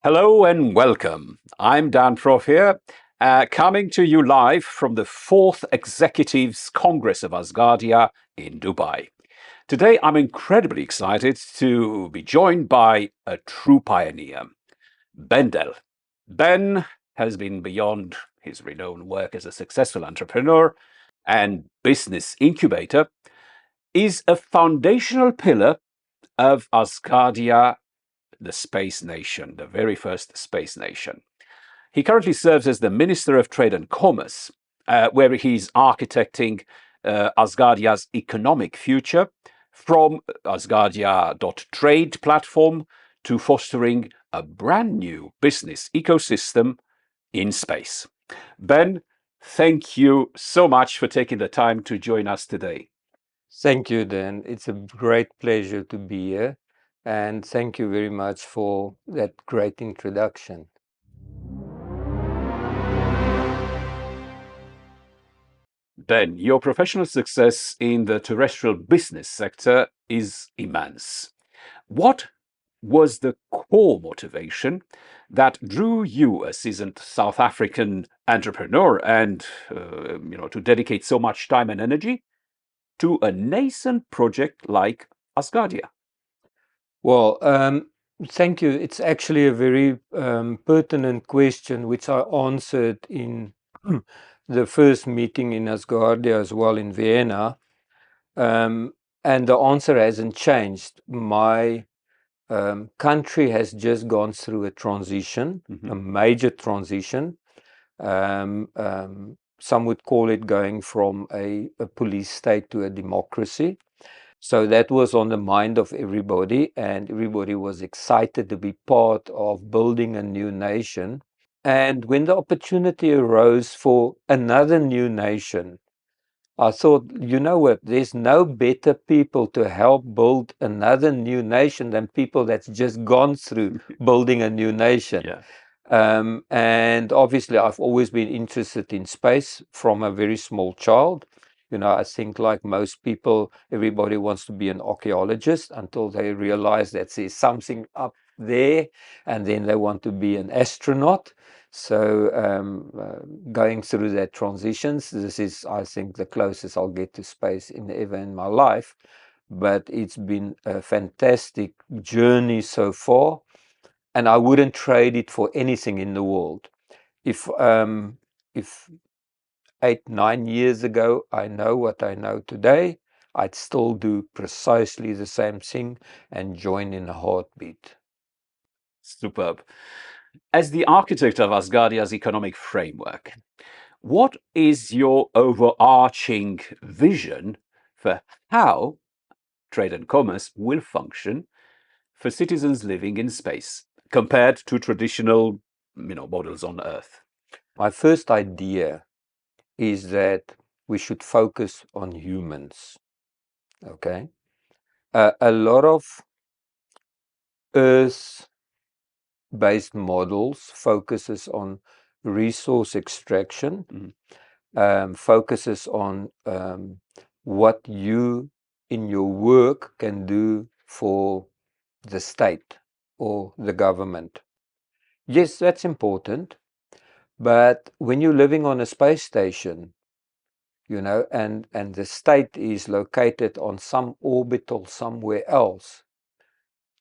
Hello and welcome. I'm Dan Profir, coming to you live from the 4th Executives Congress of Asgardia in Dubai. Today, I'm incredibly excited to be joined by a true pioneer, Ben Dell. Ben has been beyond his renowned work as a successful entrepreneur and business incubator, is a foundational pillar of Asgardia, the space nation, the very first space nation. He currently serves as the Minister of Trade and Commerce, where he's architecting Asgardia's economic future, from Asgardia.Trade platform to fostering a brand new business ecosystem in space. Ben, thank you so much for taking the time to join us today. Thank you, Dan. It's a great pleasure to be here. And thank you very much for that great introduction. Ben, your professional success in the terrestrial business sector is immense. What was the core motivation that drew you, a seasoned South African entrepreneur, and to dedicate so much time and energy to a nascent project like Asgardia? Well, thank you. It's actually a very pertinent question, which I answered in the first meeting in Asgardia as well in Vienna. And the answer hasn't changed. My country has just gone through a transition, a major transition. Some would call it going from a police state to a democracy. So that was on the mind of everybody, and everybody was excited to be part of building a new nation. And when the opportunity arose for another new nation, I thought, you know what, there's no better people to help build another new nation than people that's just gone through building a new nation. Yeah. And obviously, I've always been interested in space from a very small child. I think like most people, everybody wants to be an archaeologist until they realize that there's something up there, and then they want to be an astronaut. So going through that transitions, this is, I think, the closest I'll get to space ever in my life. But it's been a fantastic journey so far, and I wouldn't trade it for anything in the world. If 8-9 years ago I know what I know today, I'd still do precisely the same thing and join in a heartbeat. Superb. As the architect of Asgardia's economic framework, what is your overarching vision for how trade and commerce will function for citizens living in space compared to traditional, models on Earth? My first idea is that we should focus on humans. Okay, a lot of Earth-based models focuses on resource extraction, focuses on what you in your work can do for the state or the government. Yes, that's important, but when you're living on a space station, and the state is located on some orbital somewhere else,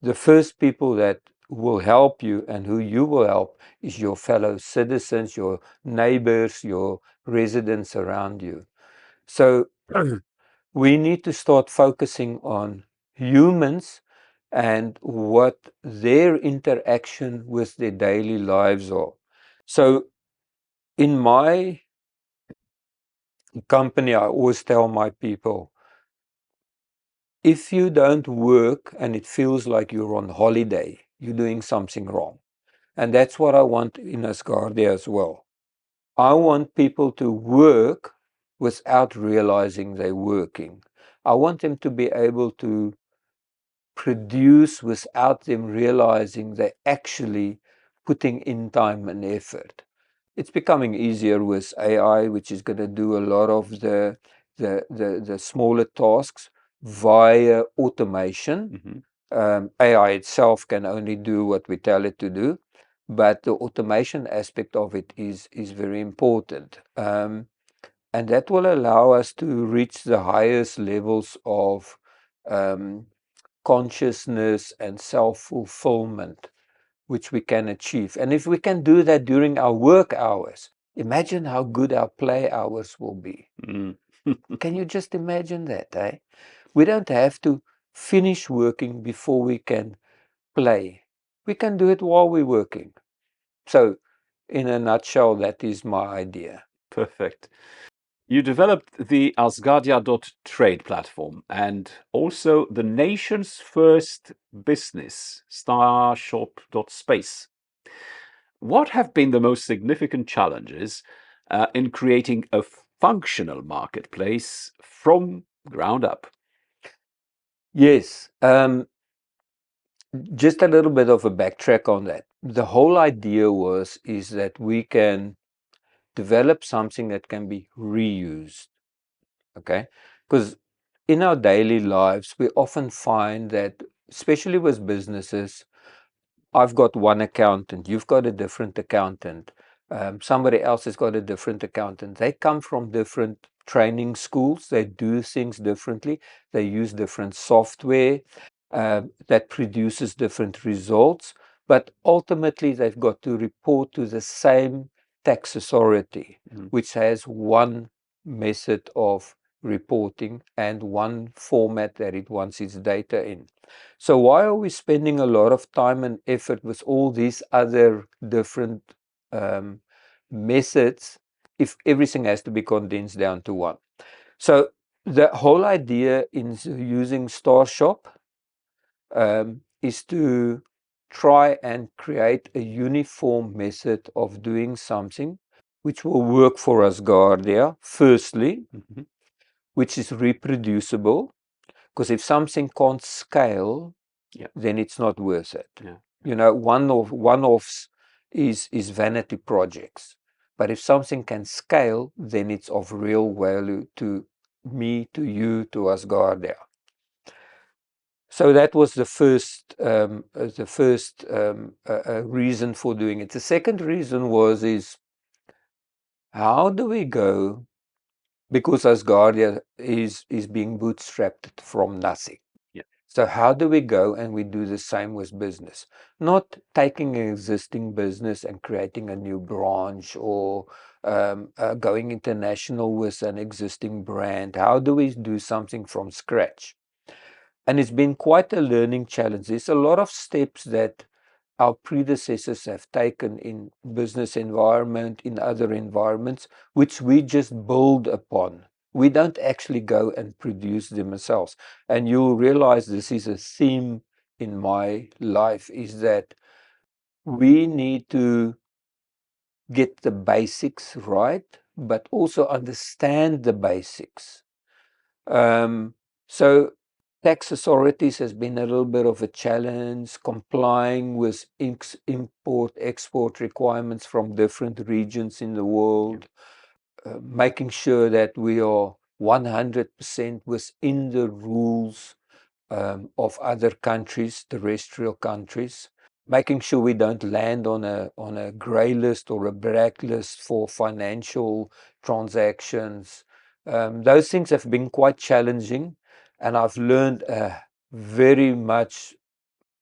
the first people that will help you and who you will help is your fellow citizens, your neighbors, your residents around you. So we need to start focusing on humans and what their interaction with their daily lives are. So in my company, I always tell my people, if you don't work and it feels like you're on holiday, you're doing something wrong. And that's what I want in Asgardia as well. I want people to work without realizing they're working. I want them to be able to produce without them realizing they're actually putting in time and effort. It's becoming easier with AI, which is going to do a lot of the smaller tasks via automation. AI itself can only do what we tell it to do, but the automation aspect of it is very important. And that will allow us to reach the highest levels of consciousness and self-fulfillment, which we can achieve. And if we can do that during our work hours, imagine how good our play hours will be. Can you just imagine that, eh? We don't have to finish working before we can play. We can do it while we're working. So, in a nutshell, that is my idea. Perfect. You developed the Asgardia.Trade platform and also the nation's first business, Starshop.Space. What have been the most significant challenges in creating a functional marketplace from ground up? Yes. Just a little bit of a backtrack on that. The whole idea is that we can develop something that can be reused. Okay? Because in our daily lives, we often find that, especially with businesses, I've got one accountant, you've got a different accountant, somebody else has got a different accountant. They come from different training schools, they do things differently, they use different software that produces different results, but ultimately they've got to report to the same tax authority, which has one method of reporting and one format that it wants its data in. So why are we spending a lot of time and effort with all these other different methods if everything has to be condensed down to one? So the whole idea in using Starshop is to try and create a uniform method of doing something which will work for Asgardia, firstly, which is reproducible, because if something can't scale, then it's not worth it. You know, one-offs is vanity projects. But if something can scale, then it's of real value to me, to you, to Asgardia. So that was the first reason for doing it. The second reason is how do we go, because Asgardia is being bootstrapped from nothing. So how do we go and we do the same with business? Not taking an existing business and creating a new branch or going international with an existing brand. How do we do something from scratch? And it's been quite a learning challenge. There's a lot of steps that our predecessors have taken in business environment, in other environments, which we just build upon. We don't actually go and produce them ourselves. And you'll realize this is a theme in my life, is that we need to get the basics right, but also understand the basics. So tax authorities has been a little bit of a challenge, complying with import-export requirements from different regions in the world, making sure that we are 100% within the rules of other countries, terrestrial countries, making sure we don't land on a grey list or a black list for financial transactions. Those things have been quite challenging, and I've learned very much.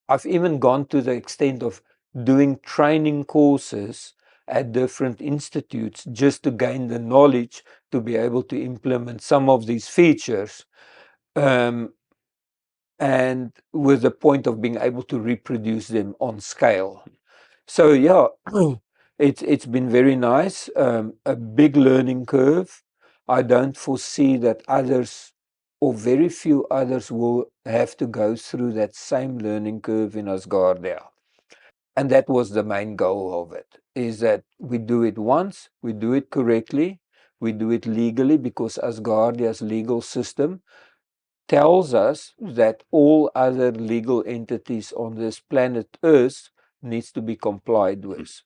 I've even gone to the extent of doing training courses at different institutes just to gain the knowledge to be able to implement some of these features. And with the point of being able to reproduce them on scale. So yeah, it's been very nice, a big learning curve. I don't foresee that others or very few others will have to go through that same learning curve in Asgardia. And that was the main goal of it, is that we do it once, we do it correctly, we do it legally, because Asgardia's legal system tells us that all other legal entities on this planet Earth needs to be complied with.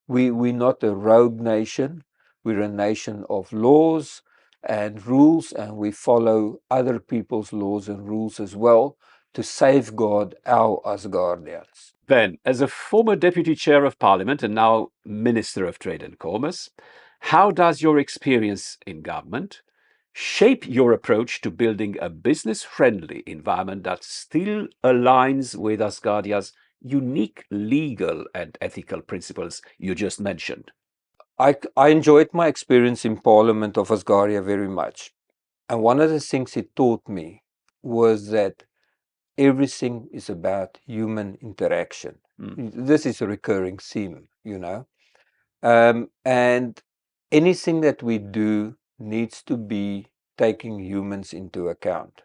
We're not a rogue nation. We're a nation of laws and rules, and we follow other people's laws and rules as well. to safeguard our Asgardians. Ben, as a former Deputy Chair of Parliament and now Minister of Trade and Commerce, how does your experience in government shape your approach to building a business-friendly environment that still aligns with Asgardia's unique legal and ethical principles you just mentioned? I enjoyed my experience in Parliament of Asgardia very much. And one of the things it taught me was that everything is about human interaction. This is a recurring theme, you know. And anything that we do needs to be taking humans into account.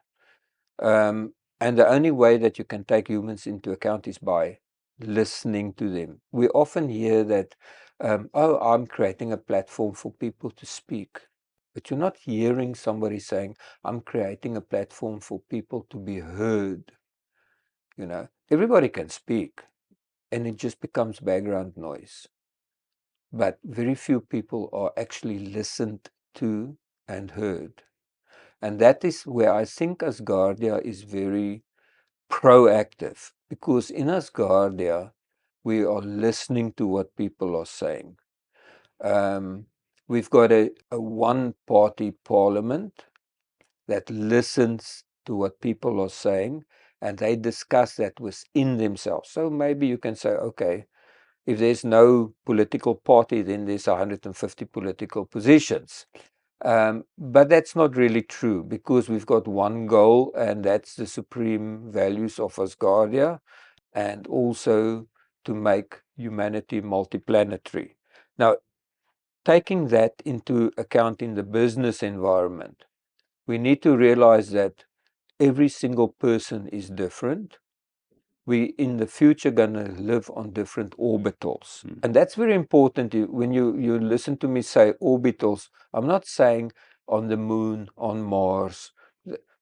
And the only way that you can take humans into account is by listening to them. We often hear that, oh, I'm creating a platform for people to speak. But you're not hearing somebody saying, I'm creating a platform for people to be heard. You know, everybody can speak, and it just becomes background noise. But very few people are actually listened to and heard. And that is where I think Asgardia is very proactive, because in Asgardia, we are listening to what people are saying. We've got a one-party parliament that listens to what people are saying, and they discuss that within themselves. So maybe you can say, okay, if there's no political party, then there's 150 political positions. But that's not really true, because we've got one goal, and that's the supreme values of Asgardia, and also to make humanity multiplanetary. Now, taking that into account in the business environment, we need to realize that every single person is different. We in the future gonna live on different orbitals. And that's very important. When you listen to me say orbitals, I'm not saying on the moon, on Mars,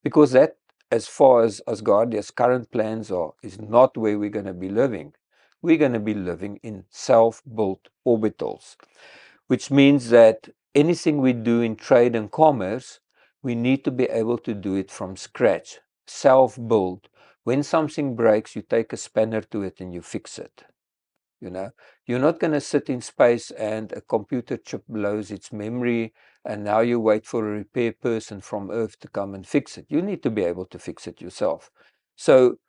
because that, as far as Asgardia's current plans are, is not where we're gonna be living. We're gonna be living in self-built orbitals, which means that anything we do in trade and commerce, we need to be able to do it from scratch, self-built. When something breaks, you take a spanner to it and you fix it. You know, you're not going to sit in space and a computer chip blows its memory and now you wait for a repair person from Earth to come and fix it. You need to be able to fix it yourself. So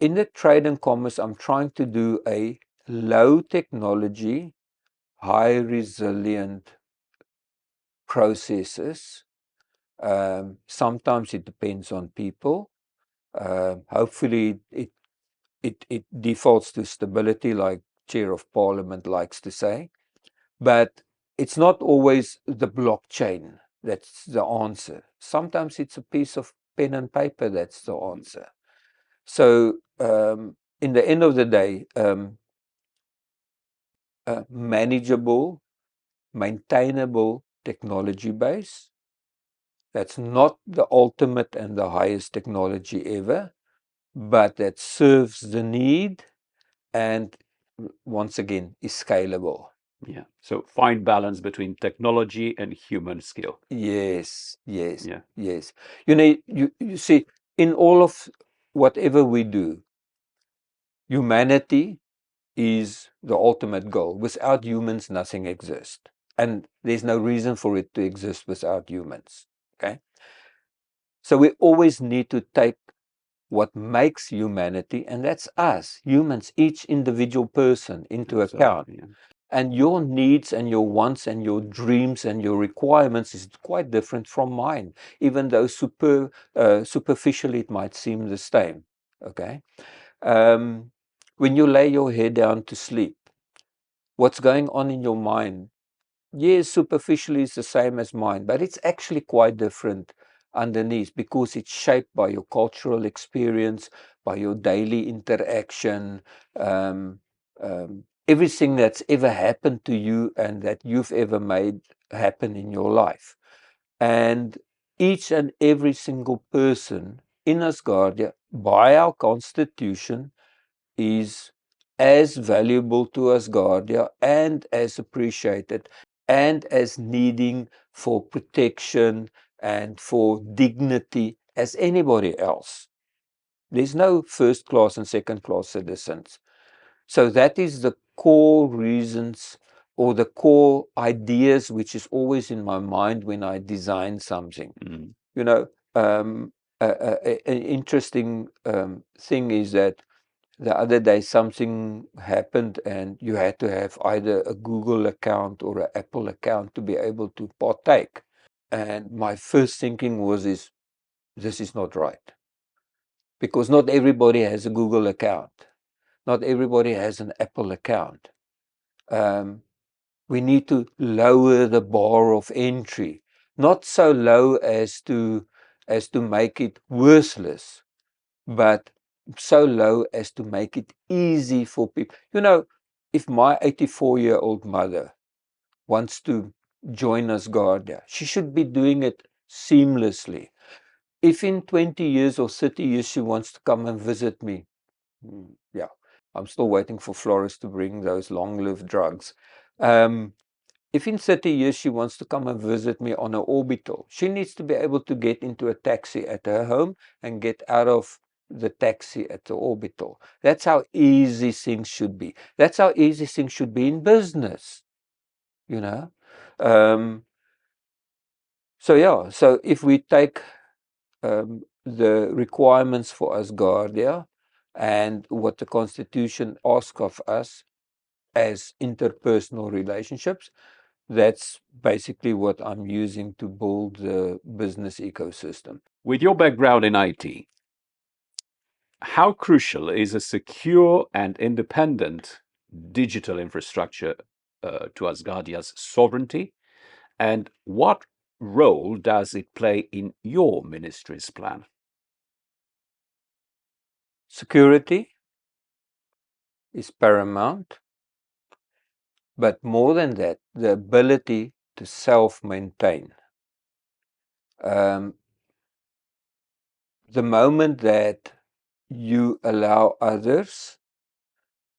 in the trade and commerce, I'm trying to do a low technology, high resilient processes. Sometimes it depends on people. Hopefully it defaults to stability, like Chair of Parliament likes to say. But it's not always the blockchain that's the answer. Sometimes it's a piece of pen and paper that's the answer. So in the end of the day, manageable, maintainable technology base. That's not the ultimate and the highest technology ever, but that serves the need and, once again, is scalable. Yeah. So fine balance between technology and human skill. Yes, yes, Yeah. yes. You know, you see, in all of whatever we do, humanity is the ultimate goal. Without humans, nothing exists. And there's no reason for it to exist without humans. Okay? So we always need to take what makes humanity, and that's us, humans, each individual person, into account. Yeah. And your needs and your wants and your dreams and your requirements is quite different from mine, even though superficially it might seem the same. Okay? When you lay your head down to sleep, what's going on in your mind, yes, superficially it's the same as mine, but it's actually quite different underneath, because it's shaped by your cultural experience, by your daily interaction, everything that's ever happened to you and that you've ever made happen in your life. And each and every single person in Asgardia, by our constitution, is as valuable to Asgardia and as appreciated and as needing for protection and for dignity as anybody else. There's no first class and second class citizens. So that is the core reasons or the core ideas which is always in my mind when I design something. You know, an interesting thing is that the other day something happened and you had to have either a Google account or an Apple account to be able to partake. And my first thinking was, this is not right. Because not everybody has a Google account. Not everybody has an Apple account. We need to lower the bar of entry, not so low as to make it worthless, but so low as to make it easy for people. You know, if my 84-year-old mother wants to join Asgardia, she should be doing it seamlessly. If in 20 years or 30 years she wants to come and visit me, yeah, I'm still waiting for Flores to bring those long-lived drugs. If in 30 years she wants to come and visit me on an orbital, she needs to be able to get into a taxi at her home and get out of the taxi at the orbital. That's how easy things should be. That's how easy things should be in business, you know. So if we take the requirements for Asgardia and what the Constitution asks of us as interpersonal relationships, that's basically what I'm using to build the business ecosystem. With your background in IT, how crucial is a secure and independent digital infrastructure to Asgardia's sovereignty? And what role does it play in your ministry's plan? Security is paramount, but more than that, the ability to self-maintain. The moment that you allow others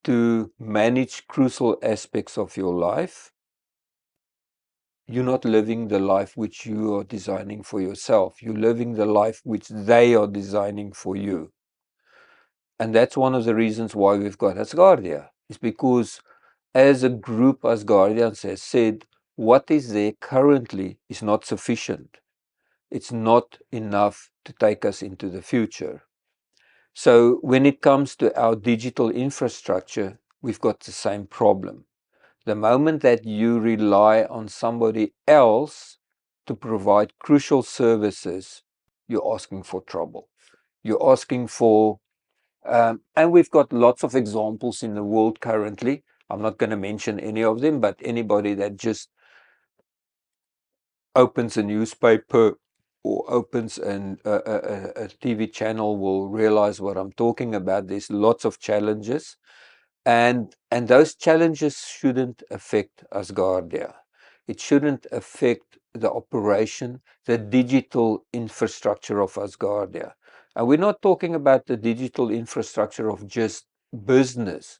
to manage crucial aspects of your life, you're not living the life which you are designing for yourself. You're living the life which they are designing for you. And that's one of the reasons why we've got Asgardia. It's because as a group, Asgardians has said, what is there currently is not sufficient. It's not enough to take us into the future. So when it comes to our digital infrastructure, we've got the same problem. The moment that you rely on somebody else to provide crucial services, you're asking for trouble. You're asking for, and we've got lots of examples in the world currently. I'm not going to mention any of them, but anybody that just opens a newspaper or opens a TV channel will realize what I'm talking about. There's lots of challenges. And those challenges shouldn't affect Asgardia. It shouldn't affect the operation, the digital infrastructure of Asgardia. And we're not talking about the digital infrastructure of just business,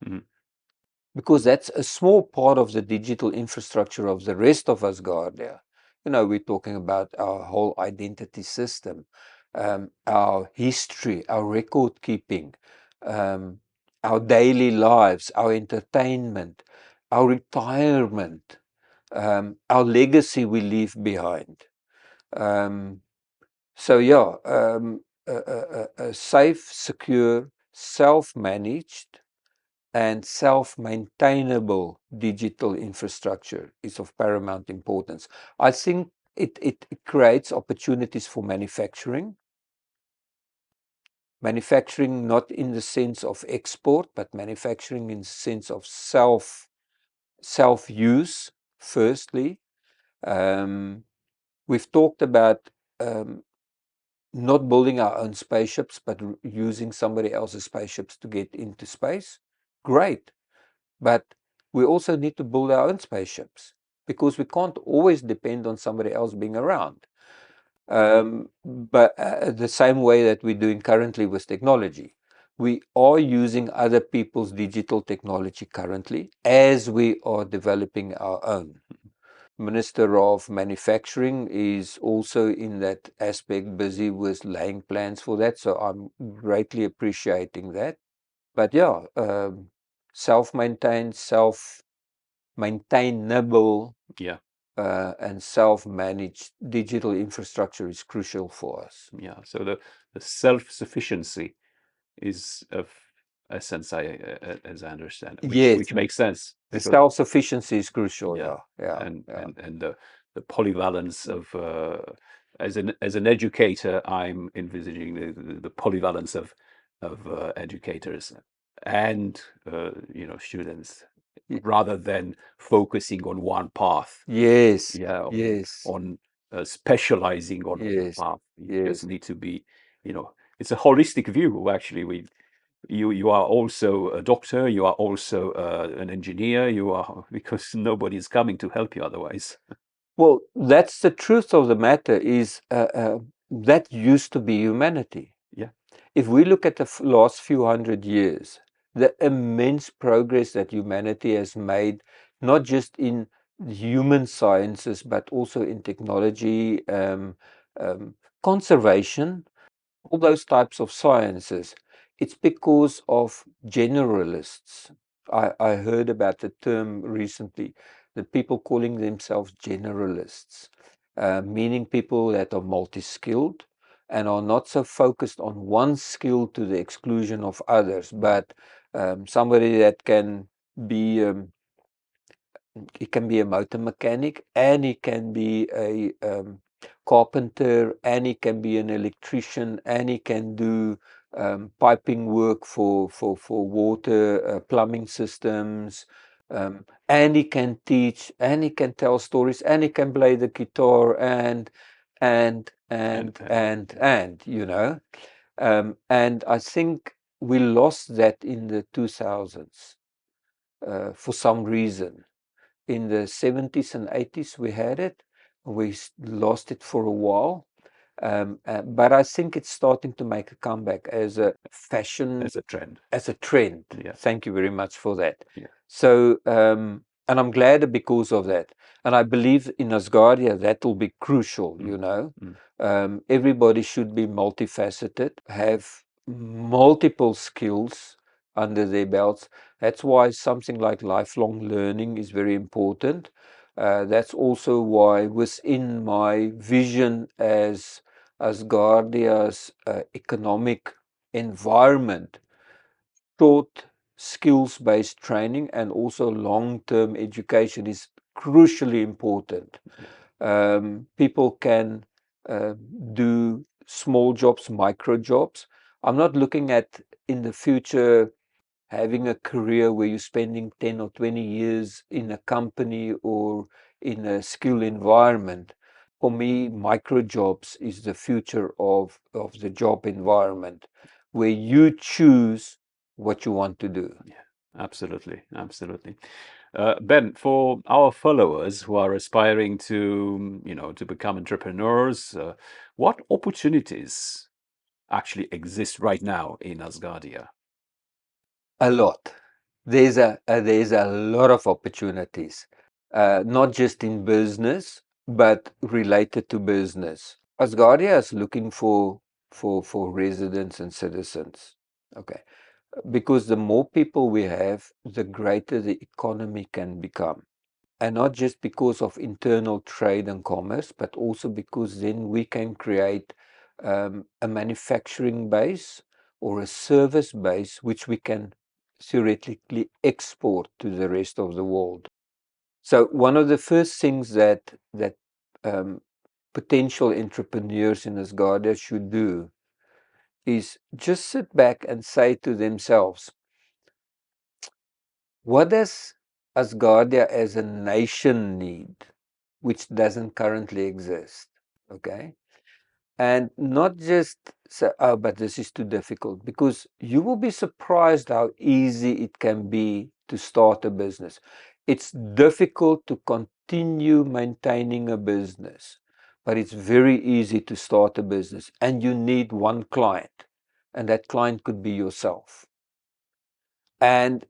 because that's a small part of the digital infrastructure of the rest of Asgardia. You know, we're talking about our whole identity system, our history, our record keeping, our daily lives, our entertainment, our retirement, our legacy we leave behind. A safe, secure, self-managed, and self-maintainable digital infrastructure is of paramount importance. I think it creates opportunities for manufacturing. Manufacturing not in the sense of export, but manufacturing in the sense of self-use, firstly. We've talked about not building our own spaceships, but using somebody else's spaceships to get into space. Great. But we also need to build our own spaceships, because we can't always depend on somebody else being around. But the same way that we're doing currently with technology, we are using other people's digital technology currently as we are developing our own. Minister of Manufacturing is also in that aspect busy with laying plans for that. So I'm greatly appreciating that. But yeah, self-maintained, self-maintainable, and self-managed digital infrastructure is crucial for us. Yeah. So the self-sufficiency is of essence, as I understand, which makes sense. The self-sufficiency is crucial. And the polyvalence of as an educator, I'm envisaging the polyvalence of educators and students, rather than focusing on one path. On specializing on one path. You just need to be, it's a holistic view. Actually, you are also a doctor, you are also an engineer, because nobody's coming to help you otherwise. Well, that's the truth of the matter, is that used to be humanity. Yeah. If we look at the last few hundred years, the immense progress that humanity has made, not just in human sciences, but also in technology, conservation, all those types of sciences, it's because of generalists. I heard about the term recently, the people calling themselves generalists, meaning people that are multi-skilled and are not so focused on one skill to the exclusion of others, but somebody that can be, he can be a motor mechanic, and he can be a carpenter, and he can be an electrician, and he can do piping work for water, plumbing systems, and he can teach, and he can tell stories, and he can play the guitar, and you know. And I think we lost that in the 2000s for some reason. In the 70s and 80s, we had it. We lost it for a while. But I think it's starting to make a comeback as a fashion, As a trend. Yeah. Thank you very much for that. Yeah. So, and I'm glad because of that. And I believe in Asgardia that will be crucial. Everybody should be multifaceted, have multiple skills under their belts. That's why something like lifelong learning is very important. That's also why within my vision as Asgardia's economic environment, short skills-based training and also long-term education is crucially important. People can do small jobs, micro jobs. I'm not looking at in the future having a career where you're spending 10 or 20 years in a company or in a skill environment. For me, micro jobs is the future of the job environment, where you choose what you want to do. Yeah, absolutely. Ben, for our followers who are aspiring to, to become entrepreneurs, what opportunities actually exist right now in Asgardia? A lot. There's a lot of opportunities, not just in business, but related to business. Asgardia is looking for residents and citizens. Okay, because the more people we have, the greater the economy can become. And not just because of internal trade and commerce, but also because then we can create a manufacturing base or a service base which we can theoretically export to the rest of the world. So one of the first things that potential entrepreneurs in Asgardia should do is just sit back and say to themselves, what does Asgardia as a nation need, which doesn't currently exist? Okay. And not just say, oh, but this is too difficult, because you will be surprised how easy it can be to start a business. It's difficult to continue maintaining a business, but it's very easy to start a business, and you need one client, and that client could be yourself. And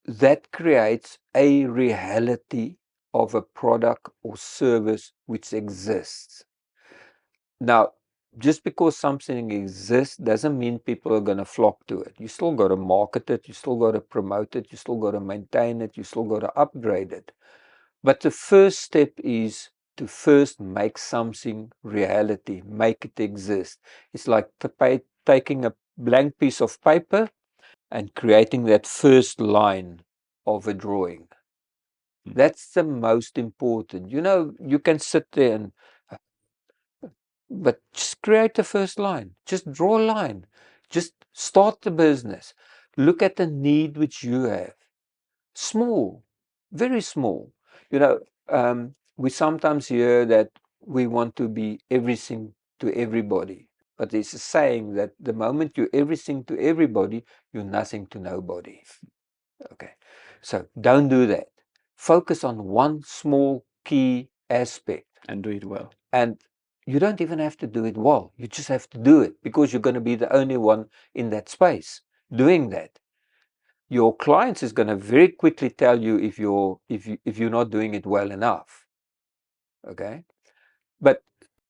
that creates a reality of a product or service which exists. Now, just because something exists doesn't mean people are going to flock to it. You still got to market it, you still got to promote it, you still got to maintain it, you still got to upgrade it. But the first step is to first make something reality, make it exist. It's like taking a blank piece of paper and creating that first line of a drawing. That's the most important. You know, you can sit there and but just create the first line. Just draw a line. Just start the business. Look at the need which you have. Small, very small. You know, we sometimes hear that we want to be everything to everybody. But there's a saying that the moment you're everything to everybody, you're nothing to nobody. Okay. So don't do that. Focus on one small key aspect. And do it well. And you don't even have to do it well. You just have to do it because you're going to be the only one in that space doing that. Your clients is going to very quickly tell you if you're not doing it well enough. Okay? But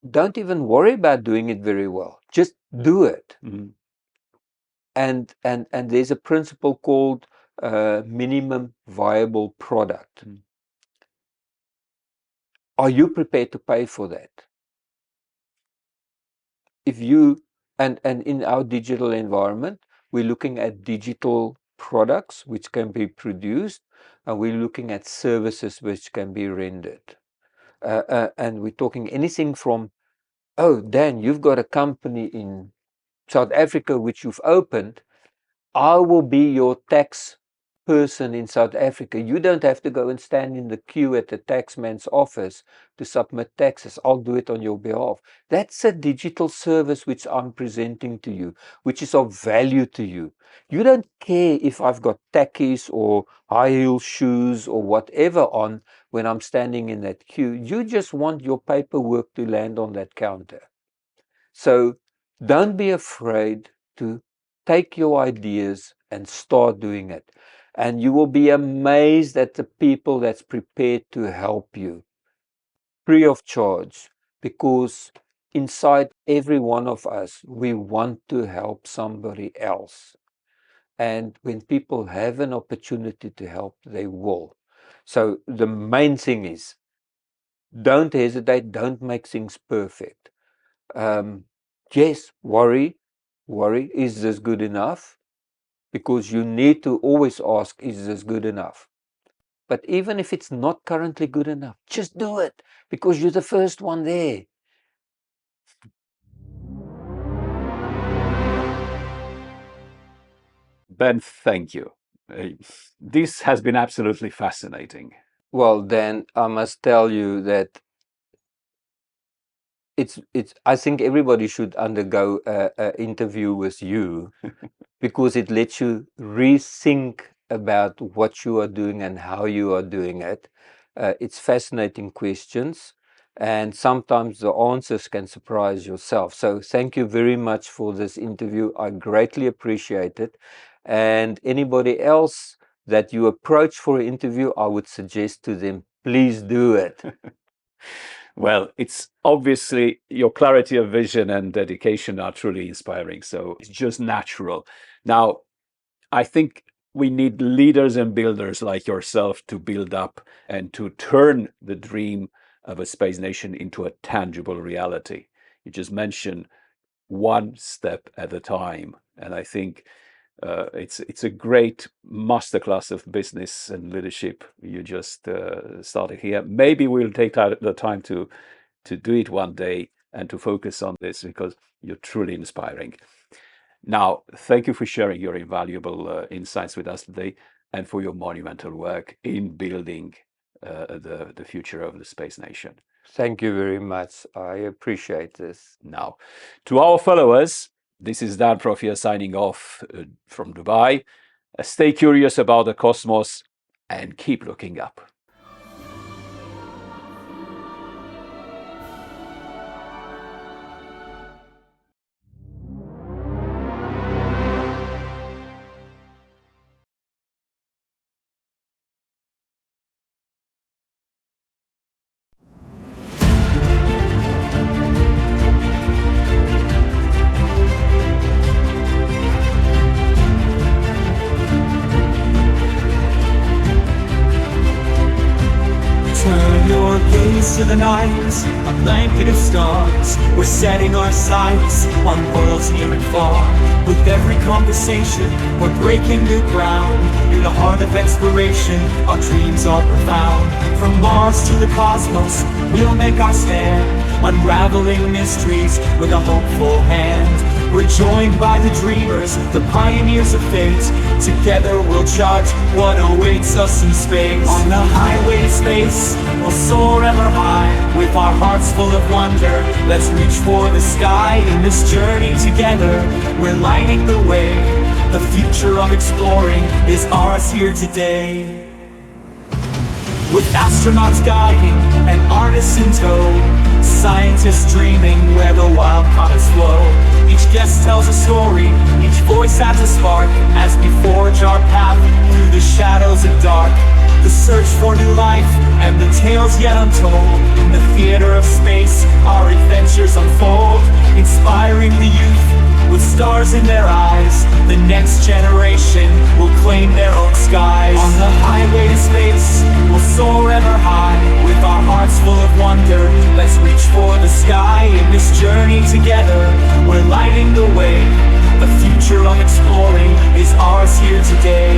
don't even worry about doing it very well. Just do it. Mm-hmm. And there's a principle called minimum viable product. Mm. Are you prepared to pay for that? If you and in our digital environment, we're looking at digital products which can be produced, and we're looking at services which can be rendered. And we're talking anything from, oh, Dan, you've got a company in South Africa which you've opened. I will be your tax person in South Africa. You don't have to go and stand in the queue at the taxman's office to submit taxes. I'll do it on your behalf. That's a digital service which I'm presenting to you, which is of value to you. You don't care if I've got tackies or high heel shoes or whatever on when I'm standing in that queue. You just want your paperwork to land on that counter. So don't be afraid to take your ideas and start doing it. And you will be amazed at the people that's prepared to help you free of charge, because inside every one of us, we want to help somebody else. And when people have an opportunity to help, they will. So the main thing is, don't hesitate, don't make things perfect. Yes, worry, is this good enough? Because you need to always ask, is this good enough? But even if it's not currently good enough, just do it because you're the first one there. Ben, thank you. This has been absolutely fascinating. Well, then I must tell you that it's. I think everybody should undergo an interview with you because it lets you rethink about what you are doing and how you are doing it. It's fascinating questions, and sometimes the answers can surprise yourself. So thank you very much for this interview. I greatly appreciate it. And anybody else that you approach for an interview, I would suggest to them, please do it. Well, it's obviously your clarity of vision and dedication are truly inspiring. So it's just natural. Now, I think we need leaders and builders like yourself to build up and to turn the dream of a space nation into a tangible reality. You just mentioned one step at a time. And I think it's a great masterclass of business and leadership you just started here. Maybe we'll take the time to do it one day and to focus on this because you're truly inspiring. Now, thank you for sharing your invaluable insights with us today and for your monumental work in building the future of the space nation. Thank you very much. I appreciate this. Now, to our followers, this is Dan Profir signing off from Dubai. Stay curious about the cosmos and keep looking up. gaze to the night, a blanket of stars. We're setting our sights on worlds near and far. With every conversation, we're breaking new ground. In the heart of exploration, our dreams are profound. From Mars to the cosmos, we'll make our stand, unraveling mysteries with a hopeful hand. We're joined by the dreamers, the pioneers of fate. Together we'll chart what awaits us in space. On the highway to space, we'll soar ever high. With our hearts full of wonder, let's reach for the sky. In this journey together, we're lighting the way. The future of exploring is ours here today. With astronauts guiding and artists in tow, scientists dreaming where the wild comets flow. Each guest tells a story, each voice adds a spark, as we forge our path through the shadows of dark. The search for new life and the tales yet untold. In the theater of space, our adventures unfold, inspiring the youth with stars in their eyes. The next generation will claim their own skies. On the highway to space, we'll soar ever high. With our hearts full of wonder, let's reach for the sky. In this journey together, we're lighting the way. The future of exploring is ours here today.